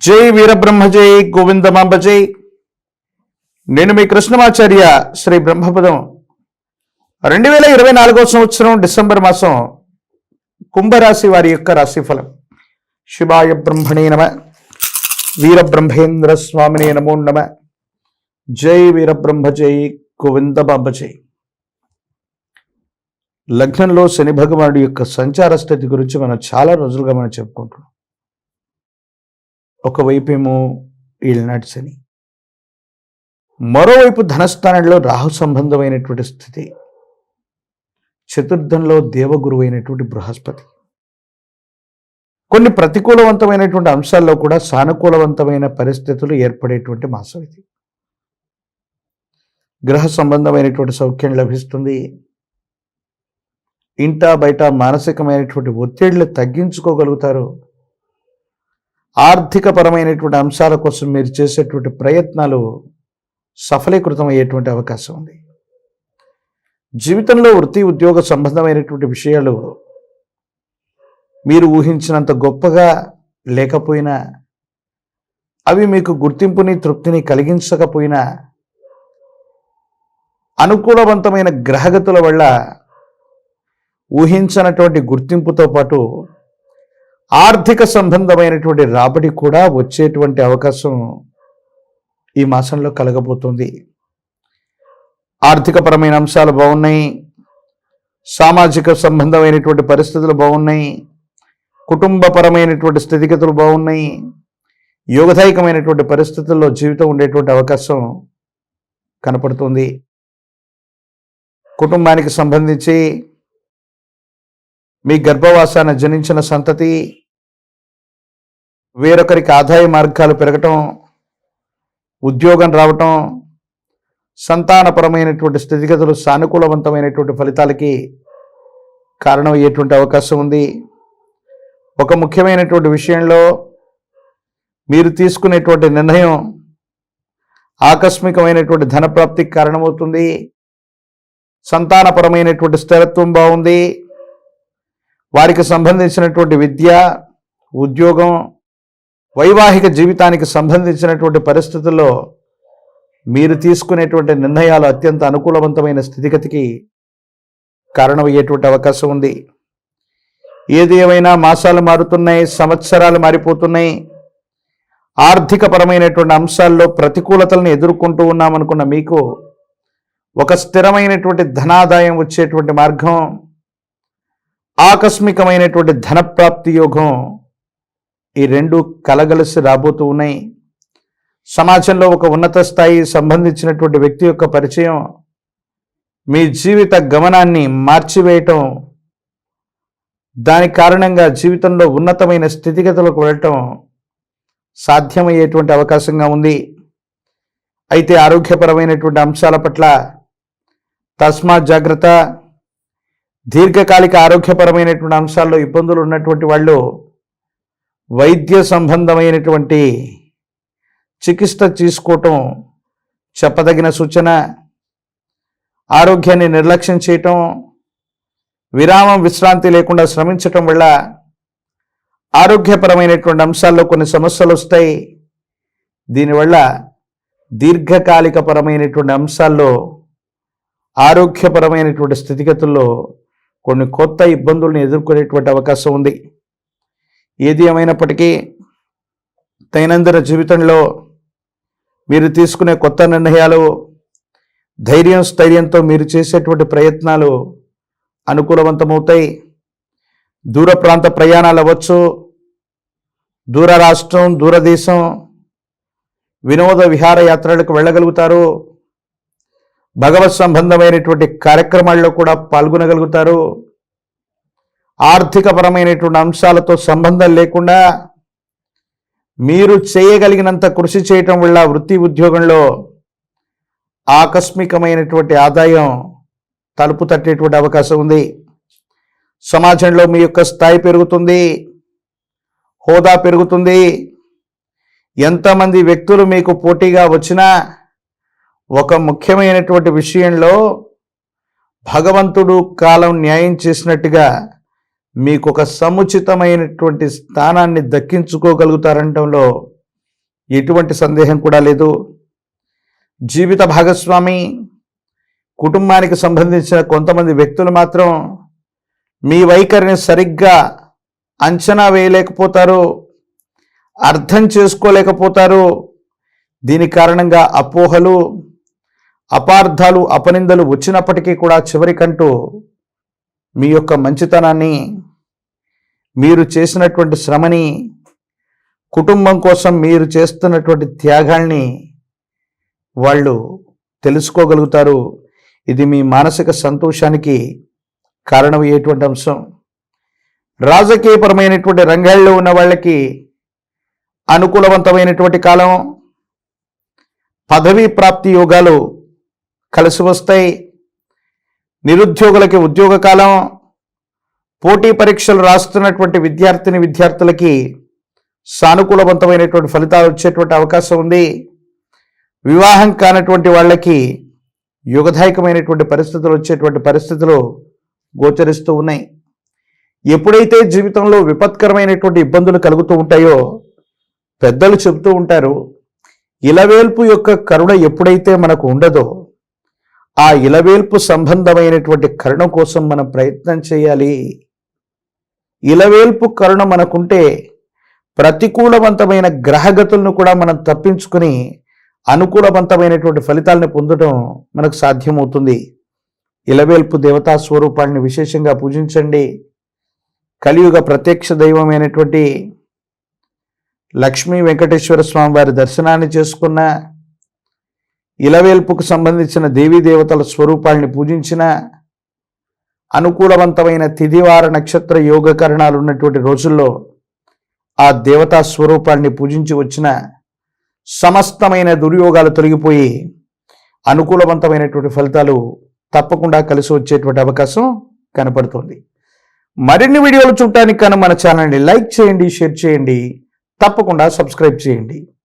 జై వీరబ్రహ్మ జై గోవిందమాంబ జై. నేను మీ కృష్ణమాచార్య. శ్రీ బ్రహ్మపదం 2024 సంవత్సరం డిసెంబర్ మాసం కుంభరాశి వారి యొక్క రాశిఫలం. శివాయ బ్రహ్మణే నమ. వీరబ్రహ్మేంద్ర స్వామినే నమో నమ. జై వీరబ్రహ్మ జై గోవిందమాంబ జై. లగ్నంలో శని భగవానుడి యొక్క సంచార స్థితి గురించి మనం చాలా రోజులుగా మనం చెప్పుకుంటున్నాం. ఒకవైపేమో ఈలనాటి శని, మరోవైపు ధనస్థానంలో రాహు సంబంధమైనటువంటి స్థితి, చతుర్థంలో దేవగురువు అయినటువంటి బృహస్పతి. కొన్ని ప్రతికూలవంతమైనటువంటి అంశాల్లో కూడా సానుకూలవంతమైన పరిస్థితులు ఏర్పడేటువంటి మాసం ఇది. గ్రహ సంబంధమైనటువంటి సౌఖ్యం లభిస్తుంది. ఇంటా బయట మానసికమైనటువంటి ఒత్తిళ్లు తగ్గించుకోగలుగుతారు. ఆర్థిక పరమైనటువంటి అంశాల కోసం మీరు చేసేటువంటి ప్రయత్నాలు సఫలీకృతం అయ్యేటువంటి అవకాశం ఉంది. జీవితంలో వృత్తి ఉద్యోగ సంబంధమైనటువంటి విషయాలు మీరు ఊహించినంత గొప్పగా లేకపోయినా, అవి మీకు గుర్తింపుని తృప్తిని కలిగించకపోయినా, అనుకూలవంతమైన గ్రహగతుల వల్ల ఊహించినటువంటి గుర్తింపుతో పాటు ఆర్థిక సంబంధమైనటువంటి రాబడి కూడా వచ్చేటువంటి అవకాశం ఈ మాసంలో కలగబోతుంది. ఆర్థికపరమైన అంశాలు బాగున్నాయి. సామాజిక సంబంధమైనటువంటి పరిస్థితులు బాగున్నాయి. కుటుంబపరమైనటువంటి స్థితిగతులు బాగున్నాయి. యోగదాయకమైనటువంటి పరిస్థితుల్లో జీవితం ఉండేటువంటి అవకాశం కనపడుతుంది. కుటుంబానికి సంబంధించి మీ గర్భవాసాన జనించిన సంతతి వేరొకరికి ఆదాయ మార్గాలు పెరగటం, ఉద్యోగం రావటం, సంతానపరమైనటువంటి స్థితిగతులు సానుకూలవంతమైనటువంటి ఫలితాలకి కారణమయ్యేటువంటి అవకాశం ఉంది. ఒక ముఖ్యమైనటువంటి విషయంలో మీరు తీసుకునేటువంటి నిర్ణయం ఆకస్మికమైనటువంటి ధనప్రాప్తికి కారణమవుతుంది. సంతానపరమైనటువంటి స్థిరత్వం బాగుంది. వారికి సంబంధించినటువంటి విద్య, ఉద్యోగం, వైవాహిక జీవితానికి సంబంధించినటువంటి పరిస్థితుల్లో మీరు తీసుకునేటువంటి నిర్ణయాలు అత్యంత అనుకూలవంతమైన స్థితిగతికి కారణమయ్యేటువంటి అవకాశం ఉంది. ఏది ఏమైనా మాసాలు మారుతున్నాయి, సంవత్సరాలు మారిపోతున్నాయి. ఆర్థిక పరమైనటువంటి అంశాల్లో ప్రతికూలతలను ఎదుర్కొంటూ ఉన్నామనుకున్న మీకు ఒక స్థిరమైనటువంటి ధనాదాయం వచ్చేటువంటి మార్గం, ఆకస్మికమైనటువంటి ధనప్రాప్తి యోగం, ఈ రెండు కలగలిసి రాబోతూ ఉన్నాయి. సమాజంలో ఒక ఉన్నత స్థాయి సంబంధించినటువంటి వ్యక్తి యొక్క పరిచయం మీ జీవిత గమనాన్ని మార్చివేయటం, దాని కారణంగా జీవితంలో ఉన్నతమైన స్థితిగతులకు వెళ్ళటం సాధ్యమయ్యేటువంటి అవకాశంగా ఉంది. అయితే ఆరోగ్యపరమైనటువంటి అంశాల పట్ల తస్మాత్ జాగ్రత్త. దీర్ఘకాలిక ఆరోగ్యపరమైనటువంటి అంశాల్లో ఇబ్బందులు ఉన్నటువంటి వాళ్ళు వైద్య సంబంధమైనటువంటి చికిత్స తీసుకోవటం చెప్పదగిన సూచన. ఆరోగ్యాన్ని నిర్లక్ష్యం చేయటం, విరామం విశ్రాంతి లేకుండా శ్రమించటం వల్ల ఆరోగ్యపరమైనటువంటి అంశాల్లో కొన్ని సమస్యలు వస్తాయి. దీనివల్ల దీర్ఘకాలిక పరమైనటువంటి అంశాల్లో ఆరోగ్యపరమైనటువంటి స్థితిగతుల్లో కొన్ని కొత్త ఇబ్బందులను ఎదుర్కొనేటువంటి అవకాశం ఉంది. ఏది ఏమైనప్పటికీ దైనందిన జీవితంలో మీరు తీసుకునే కొత్త నిర్ణయాలు, ధైర్యం స్థైర్యంతో మీరు చేసేటువంటి ప్రయత్నాలు అనుకూలవంతమవుతాయి. దూర ప్రాంత ప్రయాణాలు అవ్వచ్చు, దూర రాష్ట్రం, దూరదేశం, వినోద విహారయాత్రలకు వెళ్ళగలుగుతారు. భగవత్ సంబంధమైనటువంటి కార్యక్రమాల్లో కూడా పాల్గొనగలుగుతారు. ఆర్థికపరమైనటువంటి అంశాలతో సంబంధం లేకుండా మీరు చేయగలిగినంత కృషి చేయటం వల్ల వృత్తి ఉద్యోగంలో ఆకస్మికమైనటువంటి ఆదాయం తలుపు తట్టేటువంటి అవకాశం ఉంది. సమాజంలో మీ యొక్క స్థాయి పెరుగుతుంది, హోదా పెరుగుతుంది. ఎంతమంది వ్యక్తులు మీకు పోటీగా వచ్చినా ఒక ముఖ్యమైనటువంటి విషయంలో భగవంతుడు కాలం న్యాయం చేసినట్టుగా మీకు ఒక సముచితమైనటువంటి స్థానాన్ని దక్కించుకోగలుగుతారనడంలో ఎటువంటి సందేహం కూడా లేదు. జీవిత భాగస్వామి, కుటుంబానికి సంబంధించిన కొంతమంది వ్యక్తులు మాత్రం మీ వైఖరిని సరిగ్గా అంచనా వేయలేకపోతారు, అర్థం చేసుకోలేకపోతారు. దీని కారణంగా అపోహలు, అపార్థాలు, అపనిందలు వచ్చినప్పటికీ కూడా చివరికంటూ మీ యొక్క మంచితనాన్ని, మీరు చేసినటువంటి శ్రమని, కుటుంబం కోసం మీరు చేస్తున్నటువంటి త్యాగాల్ని వాళ్ళు తెలుసుకోగలుగుతారు. ఇది మీ మానసిక సంతోషానికి కారణమయ్యేటువంటి అంశం. రాజకీయపరమైనటువంటి రంగాల్లో ఉన్న వాళ్ళకి అనుకూలవంతమైనటువంటి కాలం. పదవీ ప్రాప్తి యోగాలు కలిసి వస్తాయి. నిరుద్యోగులకి ఉద్యోగ కాలం. పోటీ పరీక్షలు రాస్తున్నటువంటి విద్యార్థులకి సానుకూలవంతమైనటువంటి ఫలితాలు వచ్చేటువంటి అవకాశం ఉంది. వివాహం కానటువంటి వాళ్ళకి యుగదాయకమైనటువంటి పరిస్థితులు వచ్చేటువంటి పరిస్థితులు గోచరిస్తూ ఉన్నాయి. ఎప్పుడైతే జీవితంలో విపత్కరమైనటువంటి ఇబ్బందులు కలుగుతూ ఉంటాయో పెద్దలు చెబుతూ ఉంటారు, ఇలవేల్పు యొక్క కరుణ ఎప్పుడైతే మనకు ఉండదో ఆ ఇలవేల్పు సంబంధమైనటువంటి కరుణ కోసం మనం ప్రయత్నం చేయాలి. ఇలవేల్పు కరుణ మనకుంటే ప్రతికూలవంతమైన గ్రహగతులను కూడా మనం తప్పించుకుని అనుకూలవంతమైనటువంటి ఫలితాలను పొందడం మనకు సాధ్యమవుతుంది. ఇలవేల్పు దేవతా స్వరూపాన్ని విశేషంగా పూజించండి. కలియుగ ప్రత్యక్ష దైవమైనటువంటి లక్ష్మీ వెంకటేశ్వర స్వామి వారి దర్శనాన్ని చేసుకున్న, ఇలవేల్పుకు సంబంధించిన దేవీ దేవతల స్వరూపాన్ని పూజించిన, అనుకూలవంతమైన తిథివార నక్షత్ర యోగకరణాలు ఉన్నటువంటి రోజుల్లో ఆ దేవతా స్వరూపాన్ని పూజించి వచ్చిన సమస్తమైన దుర్యోగాలు తొలగిపోయి అనుకూలవంతమైనటువంటి ఫలితాలు తప్పకుండా కలిసి వచ్చేటువంటి అవకాశం కనపడుతుంది. మరిన్ని వీడియోలు చూడటానికి కనుక మన ఛానల్ని లైక్ చేయండి, షేర్ చేయండి, తప్పకుండా సబ్స్క్రైబ్ చేయండి.